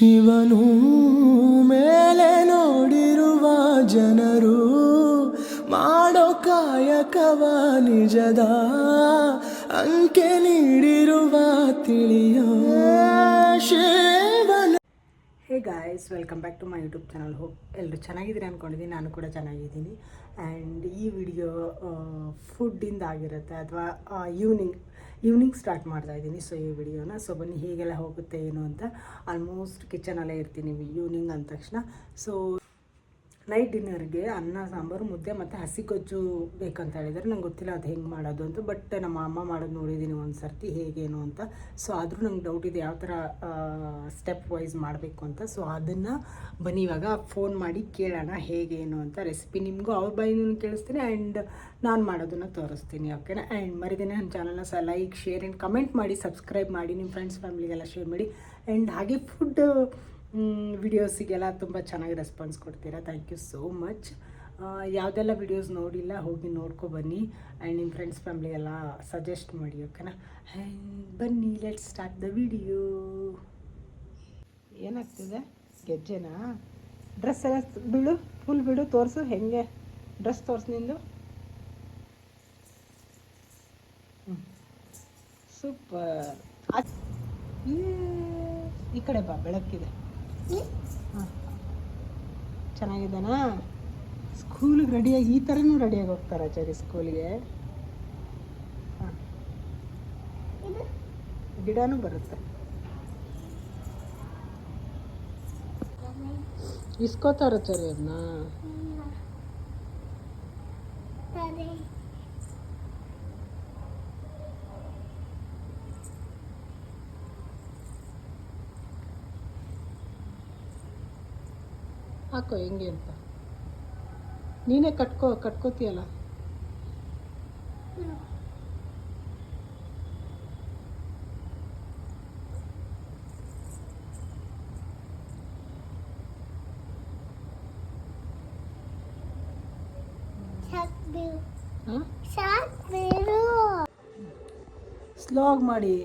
ಶಿವನು ಮೇಲೆ ನೋಡಿರುವ ಜನರು ಮಾಡೋ ಕಾಯಕವ ನಿಜದ ಅಂಕೆ ನೀಡಿರುವ ತಿಳಿಯೋ ಶಿವನು. Hey guys, welcome back to my YouTube channel. Hope ಎಲ್ಲರೂ ಚೆನ್ನಾಗಿದ್ದೀರಿ ಅಂದ್ಕೊಂಡಿದ್ದೀನಿ. ನಾನು ಕೂಡ ಚೆನ್ನಾಗಿದ್ದೀನಿ. ಆ್ಯಂಡ್ ಈ ವಿಡಿಯೋ ಫುಡ್ಡಿಂದ ಆಗಿರುತ್ತೆ ಅಥವಾ ಈವ್ನಿಂಗ್ ಸ್ಟಾರ್ಟ್ ಮಾಡ್ತಾ ಇದ್ದೀನಿ. ಸೊ ಈ ವಿಡಿಯೋನ ಬನ್ನಿ ಹೇಗೆಲ್ಲ ಹೋಗುತ್ತೆ ಏನು ಅಂತ. ಆಲ್ಮೋಸ್ಟ್ ಕಿಚನಲ್ಲೇ ಇರ್ತೀನಿ ಈವ್ನಿಂಗ್ ಅಂದ ತಕ್ಷಣ. ಸೊ ನೈಟ್ ಡಿನ್ನರ್ಗೆ ಅನ್ನ ಸಾಂಬಾರು ಮುದ್ದೆ ಮತ್ತು ಹಸಿಗೊಜ್ಜು ಬೇಕಂತ ಹೇಳಿದರೆ ನಂಗೆ ಗೊತ್ತಿಲ್ಲ ಅದು ಹೆಂಗೆ ಮಾಡೋದು ಅಂತ. ಬಟ್ ನಮ್ಮ ಅಮ್ಮ ಮಾಡೋದು ನೋಡಿದ್ದೀನಿ ಒಂದು ಸರ್ತಿ ಹೇಗೇನು ಅಂತ. ಸೊ ಆದರೂ ನಂಗೆ ಡೌಟ್ ಇದೆ ಯಾವ ಥರ ಸ್ಟೆಪ್ ವೈಸ್ ಮಾಡಬೇಕು ಅಂತ. ಸೊ ಅದನ್ನು ಬನ್ನಿ ಇವಾಗ ಫೋನ್ ಮಾಡಿ ಕೇಳೋಣ ಹೇಗೇನು ಅಂತ. ರೆಸಿಪಿ ನಿಮಗೂ ಅವ್ರ ಬಾಯಿಂದ ಕೇಳಿಸ್ತೀನಿ ಆ್ಯಂಡ್ ನಾನು ಮಾಡೋದನ್ನು ತೋರಿಸ್ತೀನಿ, ಓಕೆನಾ. ಆ್ಯಂಡ್ ಮರಿದೇನೆ ನನ್ನ ಚಾನಲ್ನ ಲೈಕ್, ಶೇರ್ ಆ್ಯಂಡ್ ಕಮೆಂಟ್ ಮಾಡಿ, ಸಬ್ಸ್ಕ್ರೈಬ್ ಮಾಡಿ, ನಿಮ್ಮ ಫ್ರೆಂಡ್ಸ್ ಫ್ಯಾಮಿಲಿಗೆಲ್ಲ ಶೇರ್ ಮಾಡಿ. ಆ್ಯಂಡ್ ಹಾಗೆ ಫುಡ್ ವಿಡಿಯೋಸಿಗೆಲ್ಲ ತುಂಬ ಚೆನ್ನಾಗಿ ರೆಸ್ಪಾನ್ಸ್ ಕೊಡ್ತೀರಾ. Thank you so much. ಯಾವುದೆಲ್ಲ ವಿಡಿಯೋಸ್ ನೋಡಿಲ್ಲ ಹೋಗಿ ನೋಡ್ಕೊಬನ್ನಿ ಆ್ಯಂಡ್ ನಿಮ್ಮ ಫ್ರೆಂಡ್ಸ್ ಫ್ಯಾಮ್ಲಿಗೆಲ್ಲ ಸಜೆಸ್ಟ್ ಮಾಡಿ, ಓಕೆನಾ. ಆ್ಯಂಡ್ ಬನ್ನಿ, ಲೆಟ್ಸ್ ಸ್ಟಾರ್ಟ್ ದ ವಿಡಿಯೋ. ಏನಾಗ್ತಿದೆ? ಗೆಜ್ಜೆನಾ? ಡ್ರೆಸ್ ಎಲ್ಲ ಬಿಡು, ಫುಲ್ ಬಿಡು, ತೋರಿಸು ಹೆಂಗೆ ಡ್ರೆಸ್ ತೋರಿಸು ನಿಂದು. ಸೂಪರ್. ಈ ಕಡೆ ಬಾ, ಬೆಳಕಿದೆ. ಹಾಂ, ಚೆನ್ನಾಗಿದ್ದಾನಾ? ಸ್ಕೂಲಿಗೆ ರೆಡಿಯಾಗಿ ಈ ಥರನೂ ರೆಡಿಯಾಗಿ ಹೋಗ್ತಾರೆ ಆಚಾರಿ ಸ್ಕೂಲಿಗೆ. ಹಾಂ, ಗಿಡನೂ ಬರುತ್ತೆ. ಇಸ್ಕೋತಾರ ಆಚಾರಿ ಅದನ್ನ. ಹಾಕೋ ಹೆಂಗೆ ಅಂತ. ನೀನೇ ಕಟ್ಕೋತೀಯಲ್ಲ. ಸ್ಲೋ ಆಗಿ ಮಾಡಿ.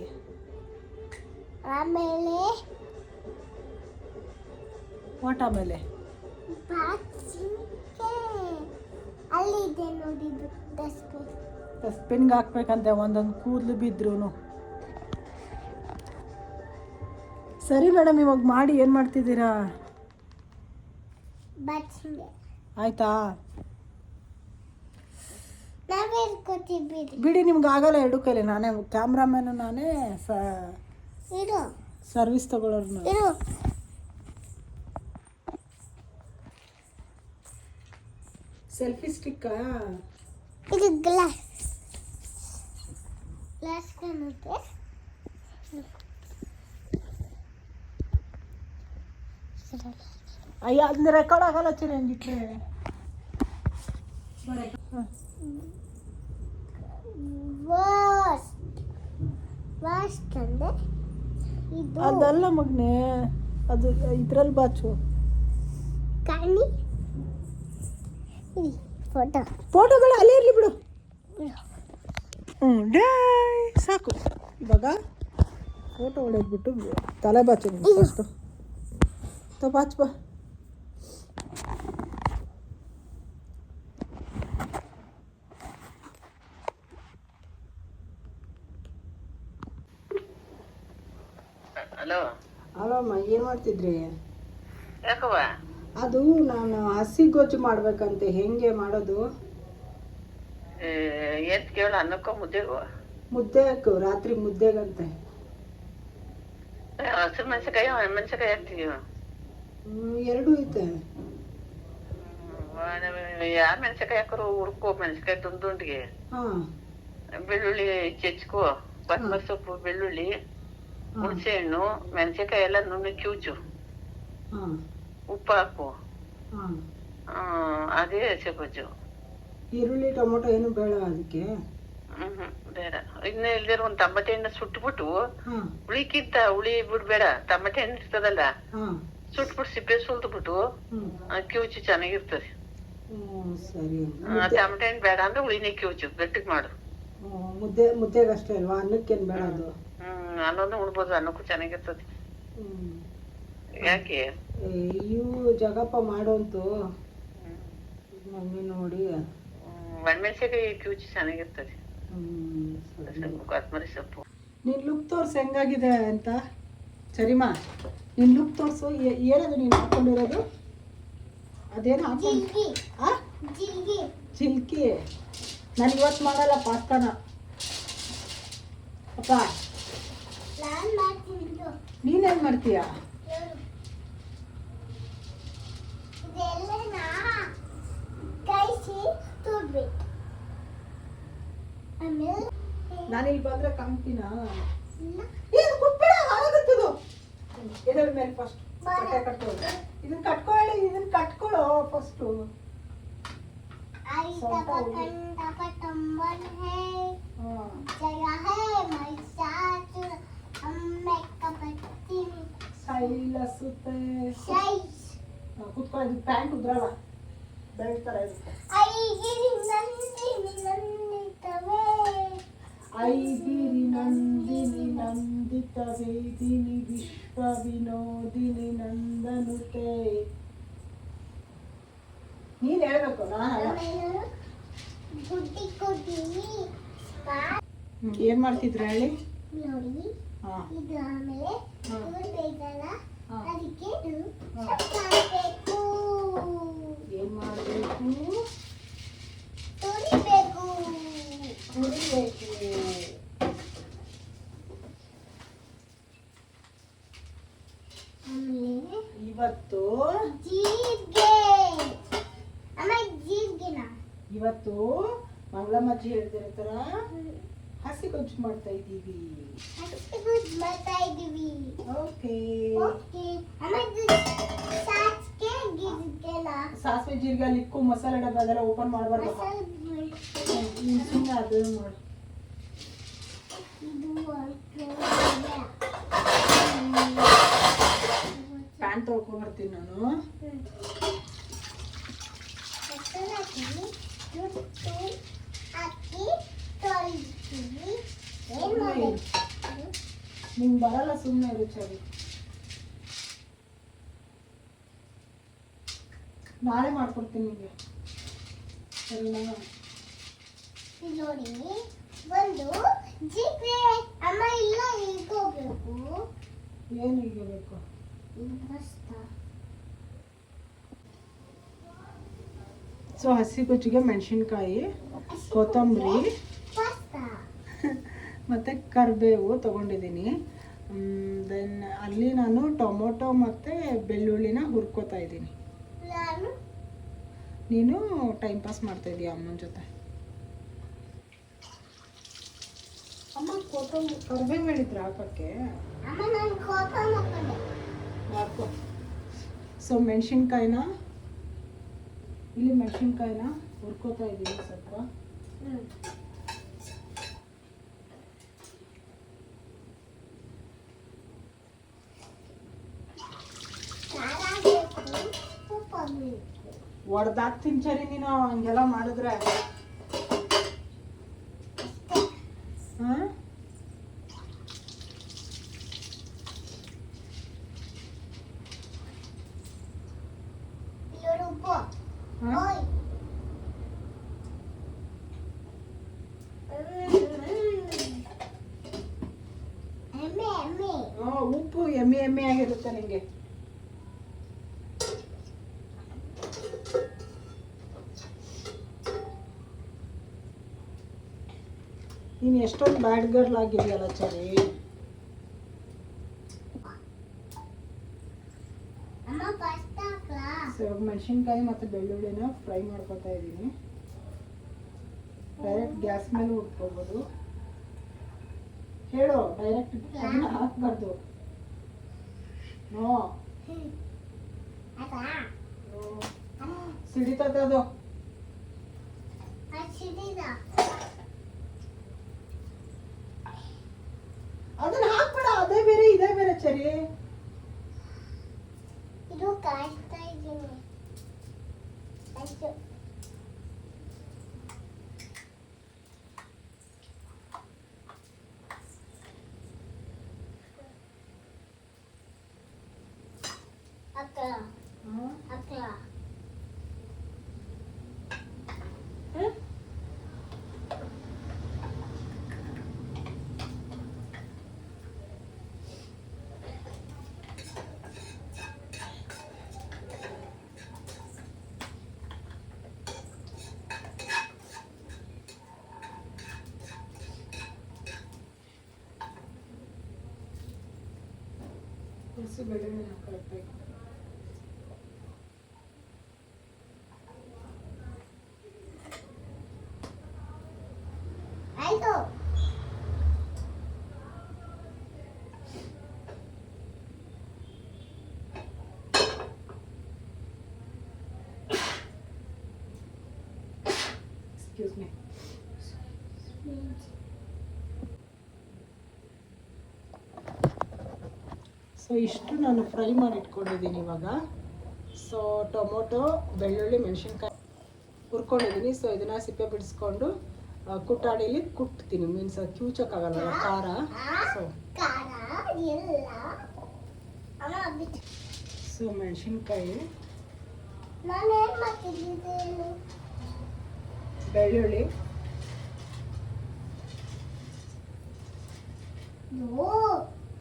ಆಮೇಲೆ ವಾಟ್ ಆಮೇಲೆ ಅಲ್ಲಿದೆ ನೋಡಿ ಡಸ್ಟ್ಬಿನ್ಗೆ ಹಾಕ್ಬೇಕಂತೆ. ಒಂದೊಂದು ಕೂದಲು ಬಿದ್ರು. ಸರಿ ಮೇಡಮ್, ಇವಾಗ ಮಾಡಿ. ಏನು ಮಾಡ್ತಿದ್ದೀರಾ? ಆಯ್ತಾ? ಬಿಡಿ, ನಿಮ್ಗೆ ಆಗಲ್ಲ ಎರಡು ಕೈಲಿ. ನಾನೇ ಕ್ಯಾಮ್ರಾಮ್ಯಾನು, ನಾನೇ ಸರ್ವಿಸ್ ತಗೊಳ್ಳೋರು. ಸೆಲ್ಫಿ ಸ್ಟಿಕ್ಕಾ? ಇದು ಗ್ಲಾಸ್ ಕಾಣುತ್ತೆ. ಅಯ್ಯ, ಅದನ್ನ ರೆಕಾರ್ಡ್ ಆಗಲ್ಲ ಚರಿ ಹಂಗಿಟ್ರೆ. ಅದಲ್ಲ ಮಗ್ನೆ, ಅದು ಇದ್ರಲ್ಲಿ ಬಾಚು. ಫೋಟೋಗಳು ಅಲ್ಲೇ ಇರಲಿ ಬಿಡು. ಸಾಕು. ಇವಾಗ ಫೋಟೋ ಹೊಡೆದ್ಬಿಟ್ಟು ತಲೆ ಬಾಚು ಫಸ್ಟು. ಬಾಚ್ ಬಾ. ಹಲೋ ಅಮ್ಮ, ಏನು ಮಾಡ್ತಿದ್ರಿ? ಯಾಕವ್ವ? ಅದು ನಾನು ಹಸಿಗೊಜ್ಜು ಮಾಡ್ಬೇಕಂತೆ. ಹೆಂಗೆ ಮಾಡೋದು? ಎತ್ ಕೇಳ. ಅನ್ನಕ್ಕೋ ಮುದ್ದೆಗೋ? ಮುದ್ದೆ ಹಾಕು, ರಾತ್ರಿ ಮುದ್ದೆಗಂತೆ. ಹಸಿರು ಮೆಣಸಿನ್ಕಾಯಿ ಮೆಣಸಿನ್ಕಾಯಿ ಹಾಕ್ತೀವಿ. ಎರಡೂ ಐತೆ. ಯಾವ ಮೆಣಸಿನ್ಕಾಯಿ ಹಾಕೋರು? ಹುರ್ಕೋ ಮೆಣಸಿನ್ಕಾಯಿ ದುಂಡಿಗೆ. ಬೆಳ್ಳುಳ್ಳಿ ಚೆಚ್ಕೋ, ಕೊತ್ತಂಬರಿ ಸೊಪ್ಪು, ಬೆಳ್ಳುಳ್ಳಿ, ಹುಣಸೆ ಹಣ್ಣು, ಮೆಣಸಿನ್ಕಾಯಿ ಎಲ್ಲ ನುಣ್ಣಗೆ ಕಿವುಚು, ಉಪ್ಪು ಹಾಕು. ಅದೇ ಹಸಿಗೊಜ್ಜು. ಈರುಳ್ಳಿ ಟೊಮೊಟೊ ಏನು ಬೇಡ ಅದಕ್ಕೆ? ಬೇಡ. ಇನ್ನ ಇಲ್ದಿರ ಒಂದ್ ಟಮಟೆ ಹಣ್ಣು ಸುಟ್ಬಿಟ್ಟು, ಹುಳಿ ಬಿಡ್ಬೇಡ. ಟಮಟೆ ಹಣ್ಣು ಇರ್ತದಲ್ಲ, ಸುಟ್ಬಿಟ್ಟು ಸಿಪ್ಪೆ ಸುಲ್ದ್ಬಿಟ್ಟು ಕಿವುಚು, ಚೆನ್ನಾಗಿರ್ತದೆ. ಟಮಟೆ ಹಣ್ಣು ಬೇಡ ಅಂದ್ರೆ ಹುಳಿನೇ ಕಿವುಚು, ಗಟ್ಟಿಗೆ ಮಾಡು. ಮುದ್ದೆಗೆ ಅಷ್ಟೇ ಅಲ್ವಾ? ಅನ್ನಕ್ಕೇನು ಬೇಡ ಅದು? ಅನ್ನೋದು ಉಣ್ಬೋದು, ಅನ್ನಕ್ಕೂ ಚೆನ್ನಾಗಿರ್ತದೆ. ಯಾಕೆ ಇವು ಜಗಪ್ಪ ಮಾಡೋಂತು ಮಮ್ಮಿ ನೋಡಿ ಒಣಮೆಣಸಿನಕಾಯಿ ಕಿವುಚಿ ಚೆನ್ನಾಗಿರ್ತದೆ. ಸರಿ. ಸ್ವಲ್ಪ ಕೊತ್ತಂಬರಿ ಸೊಪ್ಪು. ನಿನ್ನ ಲುಕ್ ತೋರಿಸು ಹೆಂಗಾಗಿದೆ ಅಂತ. ಸರಿಮಾ ನಿನ್ನ ಲುಕ್ ತೋರಿಸು. ಏನದು ನೀನು ಹಾಕ್ಕೊಂಡಿರೋದು? ಅದೇನು ಹಾಕೊಂಡು ಚಿಲ್ಕಿ. ನಾನು ಇವತ್ತು ಮಾಡಲ್ಲ ಪಾಸ್ತಾನ ಅಪ್ಪ. ನೀನೇನು ಮಾಡ್ತೀಯಾ? ನಾನಿಲ್ಲಿ ಬಂದ್ರೆ ಕಾಣ್ತೀನ? ಏನು ಕೊಟ್ಬೇಡ, ಹಾಳಾಗುತ್ತದು. ಎದರ ಮೇಲೆ ಫಸ್ಟ್ ಬಟ್ಟೆ ಕಟ್ಕೊಳ್ಳಿ. ಇದನ್ನ ಕಟ್ಕೊಳ್ಳಿ, ಇದನ್ನ ಕಟ್ಕೊಳ್ಳೋ ಫಸ್ಟು. ಸೈಲಸುತ್ತೆ ಕುತ್ಕೊಳ್ಳಿ. ಇದು ಪ್ಯಾಂಟ್ ಉದ್ರಲ್ಲ, ಬೆಳ್ತಾರೆ. ಐಗಿರಿ ನಂದಿನಿ ನಂದಿತ ವೇದಿನಿ ವಿಶ್ವ ವಿನೋದಿನಿ ನಂದನುತೆ. ನೀನ್ ಹೇಳ್ಬೇಕು, ನಾನಲ್ಲ. ಏನ್ ಮಾಡ್ತಿದ್ರ ಹೇಳಿ? ಏನ್ ಮಾಡ್ಬೇಕು? ತುರಿಬೇಕು. ಇವತ್ತು ಇವತ್ತು ಮಂಗಳಮ್ಮಜ್ಜಿ ಹೇಳ್ತಿರ್ತಾರ ಹಸಿ ಗೊಜ್ಜು ಮಾಡ್ತಾ ಇದ್ದೀವಿ. ಓಕೆ. ಸಾಸಿವೆ ಜೀರಿಗೆ ಅಲ್ಲಿ ಇಕ್ಕು, ಮಸಾಲೆ ಡಬ್ಬ ಅದೆಲ್ಲ ಓಪನ್ ಮಾಡಬಾರ್ದು. ಸುಮ್ಮನೆ ಅದು ಮಾಡು. ಪ್ಯಾನ್ ತೊಳ್ಕೊಂಡ್ ಬರ್ತೀನಿ ನಾನು. ನಿಂಗೆ ಬರಲ್ಲ, ಸುಮ್ಮನೆ ಇರು ಚಳಿ. ನಾಳೆ ಮಾಡ್ಕೊಡ್ತೀನಿ ನಿಮಗೆ, ಸರಿನಾ? ನೋಡಿ ಒಂದು ಜಿಪೆ ಅಮ್ಮ ಇಲ್ಲ, ಈಗ ಹೋಗ್ಬೇಕು. ಏನು ಈಗ ಬೇಕು? ಸೊ ಹಸಿ ಗೊಜ್ಜಿಗೆ ಮೆಣಸಿನ್ಕಾಯಿ, ಕೊತ್ತಂಬರಿ ಮತ್ತು ಕರಿಬೇವು ತೊಗೊಂಡಿದ್ದೀನಿ. ದೆನ್ ಅಲ್ಲಿ ನಾನು ಟೊಮೊಟೊ ಮತ್ತು ಬೆಳ್ಳುಳ್ಳಿನ ಹುರ್ಕೋತಾ ಇದ್ದೀನಿ. ನೀನು ಟೈಮ್ ಪಾಸ್ ಮಾಡ್ತಾ ಇದೀಯ ಅಮ್ಮನ ಜೊತೆ. ಅಮ್ಮ ಕೊತ್ತಂಬರಿ ಕರಿಬೇವು ಹೇಳಿದ್ರ ಹಾಕೋಕ್ಕೆ? ಹಾಕೋ. ಸೊ ಮೆಣಸಿನ್ಕಾಯಿನ ಇಲ್ಲಿ ಹುರ್ಕೋತಾ ಇದ್ದೀನಿ ಸ್ವಲ್ಪ. ಹೊಡ್ದಾಕ್ತೀನಿ ಸರಿ ನೀನು ಹಂಗೆಲ್ಲ ಮಾಡಿದ್ರೆ. ಹಾಂ ಉಪ್ಪು ಎಮ್ಮೆ ಆಗಿರುತ್ತೆ ನಿಂಗೆ. ನೀನು ಎಷ್ಟೊಂದು ಬ್ಯಾಡ್ ಗರ್ಲ್ ಆಗಿದೆಯಲ್ಲ ಚರಿ. ಮೆಣಸಿನ್ಕಾಯಿ ಮತ್ತು ಬೆಳ್ಳುಳ್ಳಿನ ಫ್ರೈ ಮಾಡ್ಕೊತಾ ಇದ್ದೀನಿ. ಡೈರೆಕ್ಟ್ ಗ್ಯಾಸ್ ಮೇಲೆ ಹುಡ್ಕೋಬೋದು. ಹೇಳು, ಡೈರೆಕ್ಟ್ ಅದನ್ನ ಹಾಕ್ಬಾರ್ದು. ನೋ ಸಿಡಿತದ ಅದು. ಅದನ್ನ ಹಾಕ್ಬೇಡ, ಅದೇ ಬೇರೆ ಇದೇ ಬೇರೆ ಚರಿ. ಇದು ಕಾಯ್ತಾ ಇದ್ದೀನಿ. ಅಕ್ಕ ಹ್ಮ್? ಅಕ್ಕ ಹಸಿ ಬೆಳ್ಳುಳ್ಳಿ ಹಾಕಬೇಕು. ಆಯ್ತು. Excuse me. ಸೊ ಇಷ್ಟು ನಾನು ಫ್ರೈ ಮಾಡಿ ಇಟ್ಕೊಂಡಿದ್ದೀನಿ ಇವಾಗ. ಸೊ ಟೊಮೊಟೊ, ಬೆಳ್ಳುಳ್ಳಿ, ಮೆಣಸಿನ್ಕಾಯಿ ಹುರ್ಕೊಂಡಿದ್ದೀನಿ. ಸೊ ಇದನ್ನು ಸಿಪ್ಪೆ ಬಿಡಿಸ್ಕೊಂಡು ಕುಟ್ಟಾಡಿಲಿ ಕುಟ್ತೀನಿ. ಮೀನ್ಸ್ ಕ್ಯೂಚಕ್ಕಾಗಲ್ಲ ಖಾರ. ಸೊ ಖಾರ ಎಲ್ಲ ಅಮ್ಮ ಬಿಟ್ಟು ಸೊ ಮೆಣಸಿನ್ಕಾಯಿ, ನಾನು ಏನು ಮಾಡ್ತಿದ್ದೆ? ಬೆಳ್ಳುಳ್ಳಿ, ಓ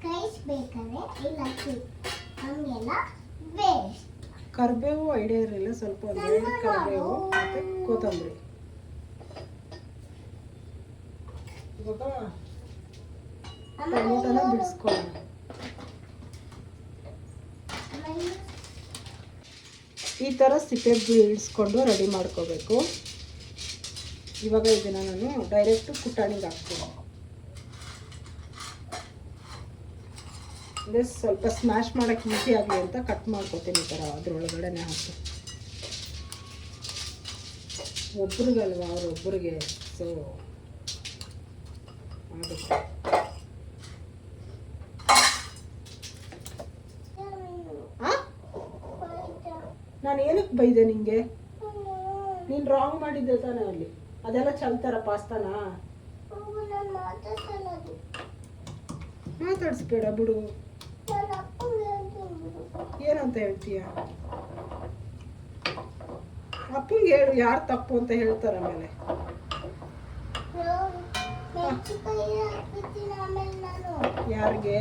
ಕೈಸ್ಬೇಕಾದ್ರೆ ಇಲ್ಲ ಹಂಗೆಲ್ಲ ವೇಸ್ಟ್. ಕರಿಬೇವು ಐಡಿಯಾ ಇರಲಿಲ್ಲ. ಸ್ವಲ್ಪ ಒಂದು ಎರಡು ಕರಿಬೇವು ಮತ್ತು ಕೊತ್ತಂಬರಿ. ಇವಾಗ ಟೊಮೊಟೊನ ಬಿಡಿಸ್ಕೊಳ್ಳೋಣ. ಈ ಥರ ಸಿಪ್ಪೆ ಬಿಡಿಸ್ಕೊಂಡು ರೆಡಿ ಮಾಡ್ಕೋಬೇಕು. ಇವಾಗ ಇದನ್ನು ನಾನು ಡೈರೆಕ್ಟು ಕುಟ್ಟಾಣಿಗೆ ಹಾಕ್ತೀನಿ. ಅಂದರೆ ಸ್ವಲ್ಪ ಸ್ಮ್ಯಾಶ್ ಮಾಡೋಕ್ಕೆ ಈಸಿ ಆಗಲಿ ಅಂತ ಕಟ್ ಮಾಡ್ಕೊತೀನಿ ಈ ಥರ ಅದ್ರೊಳಗಡೆನೆ ಹಾಕಿ. ಒಬ್ರಿಗಲ್ವಾ ಅವರೊಬ್ಬರಿಗೆ. ಸೊ ಆಗುತ್ತೆ. ನಾನು ಏನಕ್ಕೆ ಬೈದೆ ನಿಂಗೆ? ನೀನು ರಾಂಗ್ ಮಾಡಿದ್ದೆ ತಾನೇ ಅಲ್ಲಿ. ಅದೆಲ್ಲ ಚಲ್ತಾರ ಪಾಸ್ತಾನ? ಮಾತಾಡಿಸ್ಬೇಡ ಬಿಡು. ಏನಂತ ಹೇಳ್ತೀಯ? ಅಪ್ಪಂಗೆ ಹೇಳು ಯಾರು ತಪ್ಪು ಅಂತ ಹೇಳ್ತಾರ. ಆಮೇಲೆ ಯಾರಿಗೆ?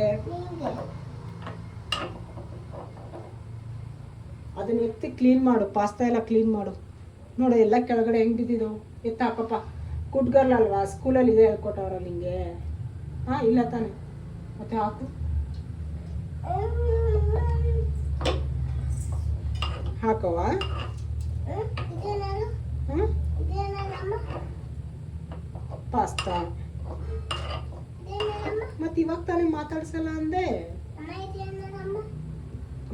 ಅದನ್ನ ಎತ್ತಿ ಕ್ಲೀನ್ ಮಾಡು. ಪಾಸ್ತಾ ಎಲ್ಲ ಕ್ಲೀನ್ ಮಾಡು. ನೋಡು ಎಲ್ಲ ಕೆಳಗಡೆ ಹೆಂಗೆ ಬಿದ್ದಿದ್ದವು. ಎತ್ತ ಹಾಕಪ್ಪ. ಗುಡ್ ಗರ್ಲ್ ಅಲ್ವಾ? ಸ್ಕೂಲಲ್ಲಿ ಇದೆ ಹೇಳ್ಕೊಟ್ಟವ್ರ ನಿಂಗೆ? ಹಾಂ ಇಲ್ಲ ತಾನೆ? ಮತ್ತೆ ಹಾಕು. ಹಾಕವ. ಪಾಸ್ತಾ ಮತ್ತೆ ಇವಾಗ ತಾನೇ ಮಾತಾಡ್ಸಲ್ಲ ಅಂದೆ.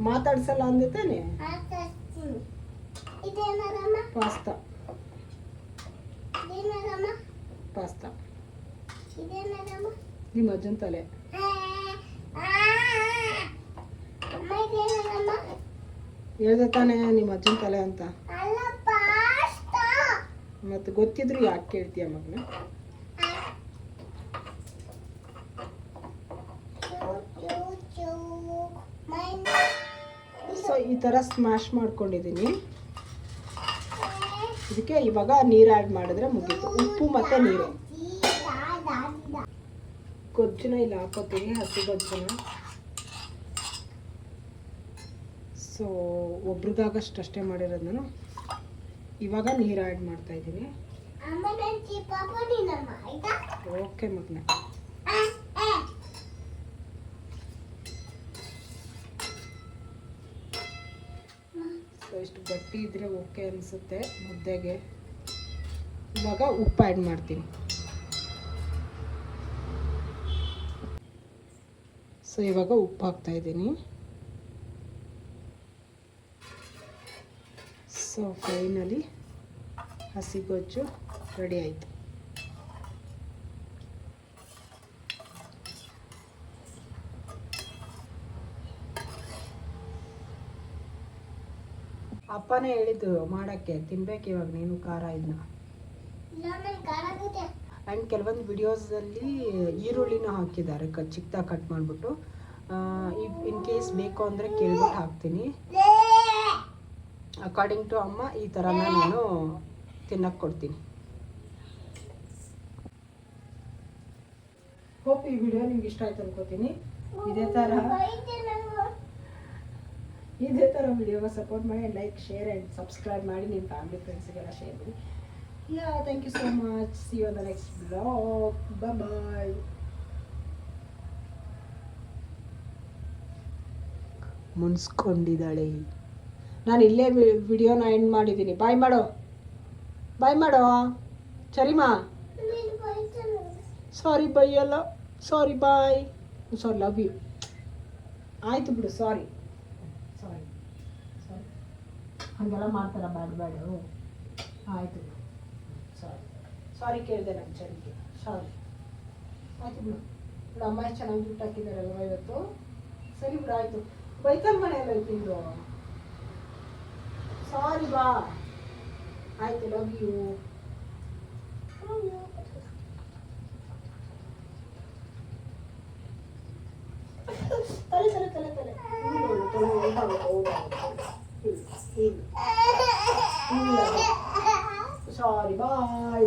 ಮಾತಾಡ್ಸಲ್ಲ ಅಂದೆ ತಾನೆ? ಪಾಸ್ತಾ ಪಾಸ್ತಾ ನಿಮ್ಮ ಅಜ್ಜನ ತಲೆ. ಹೇಳ್ದೆ ತಾನೆ ನಿಮ್ಮ ಅಜ್ಜನ ತಲೆ ಅಂತ. ಮತ್ತೆ ಗೊತ್ತಿದ್ರು ಯಾಕೆ ಕೇಳ್ತೀಯ ಮಗನ? ಸೊ ಈ ಥರ ಸ್ಮ್ಯಾಶ್ ಮಾಡ್ಕೊಂಡಿದ್ದೀನಿ. ಇದಕ್ಕೆ ಇವಾಗ ನೀರು ಆ್ಯಡ್ ಮಾಡಿದ್ರೆ ಮುಗೀತು. ಉಪ್ಪು ಮತ್ತು ನೀರು. ಗೊಜ್ಜುನ ಇಲ್ಲಿ ಹಾಕೋತೀನಿ, ಹಸಿ ಗೊಜ್ಜುನ. ಸೊ ಒಬ್ರಿಗಾಗಷ್ಟು ಅಷ್ಟೇ ಮಾಡಿರೋದು ನಾನು. ಇವಾಗ ನೀರು ಆ್ಯಡ್ ಮಾಡ್ತಾ ಇದ್ದೀನಿ. ಓಕೆ ಮಗನ. ಸೊ ಇಷ್ಟು ಗಟ್ಟಿ ಇದ್ರೆ ಓಕೆ ಅನಿಸುತ್ತೆ ಮುದ್ದೆಗೆ. ಇವಾಗ ಉಪ್ಪು ಆ್ಯಡ್ ಮಾಡ್ತೀನಿ. ಸೊ ಇವಾಗ ಉಪ್ಪು ಹಾಕ್ತಾ ಇದ್ದೀನಿ. ಸೊ ಫೈನಲಿ ಹಸಿ ಗೊಜ್ಜು ರೆಡಿ ಆಯಿತು. ಅಪ್ಪನೇ ಹೇಳಿದ್ದು ಮಾಡೋಕ್ಕೆ, ತಿನ್ಬೇಕು ಇವಾಗ ನೀನು ಖಾರ ಇದನ್ನ. ಆ್ಯಂಡ್ ಕೆಲವೊಂದು ವಿಡಿಯೋಸಲ್ಲಿ ಈರುಳ್ಳಿನ ಹಾಕಿದ್ದಾರೆ ಚಿಕ್ಕದಾಗಿ ಕಟ್ ಮಾಡಿಬಿಟ್ಟು. ಇನ್ ಕೇಸ್ ಬೇಕು ಅಂದರೆ ಕೇಳ್ಬಿಟ್ಟು ಹಾಕ್ತೀನಿ. ಅಕಾರ್ಡಿಂಗ್ ಟು ಅಮ್ಮ ಈ ಥರನ ನಾನು ತಿನ್ನಕ್ಕೆ ಕೊಡ್ತೀನಿ. ಹೋಪ್ ಈ ವಿಡಿಯೋ ನಿಮ್ಗೆ ಇಷ್ಟ ಆಯ್ತು ಅನ್ಕೋತೀನಿ. ಇದೇ ಥರ ವಿಡಿಯೋಗೆ ಸಪೋರ್ಟ್ ಮಾಡಿ, ಲೈಕ್, ಶೇರ್ ಆ್ಯಂಡ್ ಸಬ್ಸ್ಕ್ರೈಬ್ ಮಾಡಿ, ನಿಮ್ಮ ಫ್ಯಾಮಿಲಿ ಫ್ರೆಂಡ್ಸಿಗೆಲ್ಲ ಶೇರ್ ಮಾಡಿ. Thank you so much. See you on the next blog. Bye. ಮುನ್ಸ್ಕೊಂಡಿದ್ದಾಳೆ. ನಾನು ಇಲ್ಲೇ ವಿಡಿಯೋನ ಎಂಡ್ ಮಾಡಿದ್ದೀನಿ. ಬಾಯ್ ಮಾಡೋ ಸರಿಮಾ. ಸಾರಿ ಬೈ ಅಲ್ಲ, ಸಾರಿ ಬಾಯ್, ಸಾರಿ ಲವ್ ಯು. ಆಯಿತು ಬಿಡು, ಸಾರಿ ಹಾಗೆಲ್ಲ ಮಾಡ್ತಾರ ಬೇಡ. ಆಯಿತು ಬಿಡು, ಸಾರಿ ಕೇಳಿದೆ ನಮ್ಮ ಚಳಿಗೆ, ಸಾರಿ. ಆಯಿತು ಬಿಡು. ಅಮ್ಮ ಎಷ್ಟು ಚೆನ್ನಾಗಿ ದುಡ್ಡು ಹಾಕಿದಾರಲ್ವ ಇವತ್ತು. ಸರಿ ಬಿಡು, ಆಯಿತು. ಬೈತಲ್ ಮನೆಯಲ್ಲ ತಿಂದು. ಸಾರಿ ಬಾ. ಆಯಿತು, ಲವ್ ಯು. ತಲೆ ಸಾರಿ ಬಾಯ್.